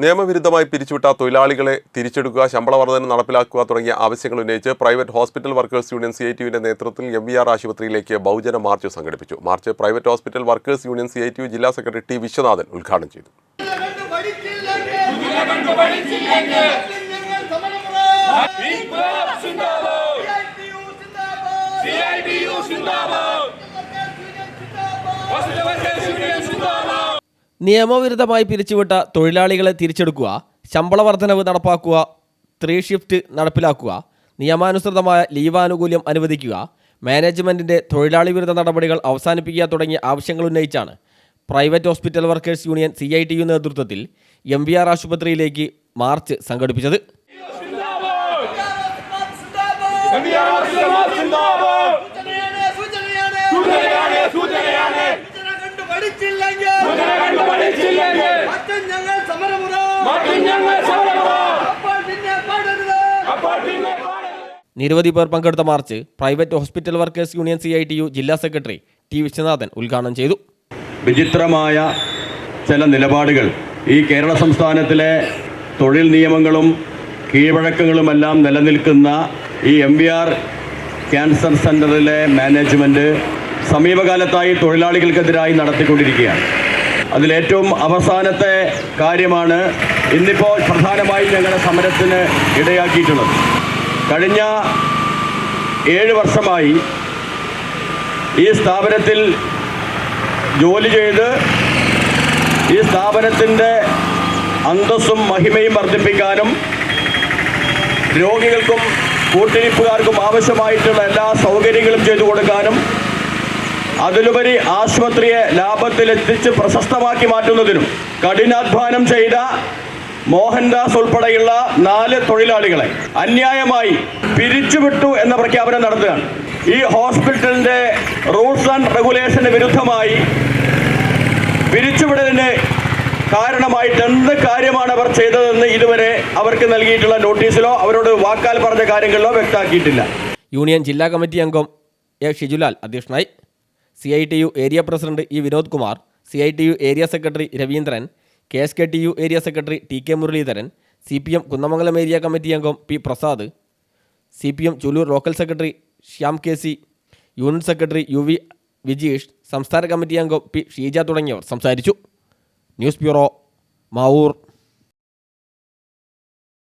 നിയമവിരുദ്ധമായി പിരിച്ചുവിട്ട തൊഴിലാളികളെ തിരിച്ചെടുക്കുക, ശമ്പള വർധന നടപ്പിലാക്കുക തുടങ്ങിയ ആവശ്യങ്ങൾ ഉന്നയിച്ച് പ്രൈവറ്റ് ഹോസ്പിറ്റൽ വർക്കേഴ്സ് യൂണിയൻ CITUവിന്റെ നേതൃത്വത്തിൽ MVR ആശുപത്രിയിലേക്ക് ബഹുജന മാർച്ച് സംഘടിപ്പിച്ചു. March private hospital workers union CITU ജില്ലാ സെക്രട്ടറി T. വിശ്വനാഥൻ ഉദ്ഘാടനം ചെയ്തു. നിയമവിരുദ്ധമായി പിരിച്ചുവിട്ട തൊഴിലാളികളെ തിരിച്ചെടുക്കുക, ശമ്പള വർധനവ് നടപ്പാക്കുക, 3 ഷിഫ്റ്റ് നടപ്പിലാക്കുക, നിയമാനുസൃതമായ ലീവാനുകൂല്യം അനുവദിക്കുക, മാനേജ്മെൻറ്റിൻ്റെ തൊഴിലാളി വിരുദ്ധ നടപടികൾ അവസാനിപ്പിക്കുക തുടങ്ങിയ ആവശ്യങ്ങൾ ഉന്നയിച്ചാണ് private hospital workers union CITU നേതൃത്വത്തിൽ MVR ആശുപത്രിയിലേക്ക് മാർച്ച് സംഘടിപ്പിച്ചത്. നിരവധി പേർ പങ്കെടുത്ത March private hospital workers union CITU ജില്ലാ സെക്രട്ടറി T. വിശ്വനാഥൻ ഉദ്ഘാടനം ചെയ്തു. വിചിത്രമായ ചില നിലപാടുകൾ ഈ കേരള സംസ്ഥാനത്തിലെ തൊഴിൽ നിയമങ്ങളും കീഴ്വഴക്കങ്ങളുമെല്ലാം നിലനിൽക്കുന്ന ഈ MVR ക്യാൻസർ സെൻ്ററിലെ മാനേജ്മെൻറ്റ് സമീപകാലത്തായി തൊഴിലാളികൾക്കെതിരായി നടത്തിക്കൊണ്ടിരിക്കുകയാണ്. അതിലേറ്റവും അവസാനത്തെ കാര്യമാണ് ഇന്നിപ്പോൾ പ്രധാനമായും ഞങ്ങളുടെ സമരത്തിന് ഇടയാക്കിയിട്ടുള്ളത്. കഴിഞ്ഞ 7 വർഷമായി ഈ സ്ഥാപനത്തിൽ ജോലി ചെയ്ത് ഈ സ്ഥാപനത്തിൻ്റെ അന്തസ്സും മഹിമയും വർദ്ധിപ്പിക്കാനും രോഗികൾക്കും കൂട്ടിരിപ്പുകാർക്കും ആവശ്യമായിട്ടുള്ള എല്ലാ സൗകര്യങ്ങളും ചെയ്തു കൊടുക്കാനും അതിലുപരി ആശുപത്രിയെ ലാഭത്തിലെത്തിച്ച് പ്രശസ്തമാക്കി മാറ്റുന്നതിനും കഠിനാധ്വാനം ചെയ്ത മോഹൻദാസ് ഉൾപ്പെടെയുള്ള 4 തൊഴിലാളികളെ അന്യായമായി പിരിച്ചുവിട്ടു എന്ന പ്രഖ്യാപനം നടത്തുകയാണ്. ഈ ഹോസ്പിറ്റലിൻ്റെ റൂൾസ് ആൻഡ് റെഗുലേഷന് വിരുദ്ധമായി പിരിച്ചുവിടലിന് കാരണമായിട്ട് എന്ത് കാര്യമാണ് അവർ ചെയ്തതെന്ന് ഇതുവരെ അവർക്ക് നൽകിയിട്ടുള്ള നോട്ടീസിലോ അവരോട് വാക്കാൽ പറഞ്ഞ കാര്യങ്ങളിലോ വ്യക്തമാക്കിയിട്ടില്ല. യൂണിയൻ ജില്ലാ കമ്മിറ്റി അംഗം A. ഷിജുലാൽ അധ്യക്ഷനായി. CITU area president E. Vinod Kumar, CITU area secretary Raveendran, KSKTU area secretary TK Muraleedharan, CPM Kunnamangalam area committee അംഗം P. Prasad, CPM Chulur local secretary Shyam KC, unit secretary UV Vijeesh, സംസ്ഥാന കമ്മിറ്റി അംഗം P. ഷീജ തുടങ്ങിയവർ സംസാരിച്ചു. News bureau, Mavoor.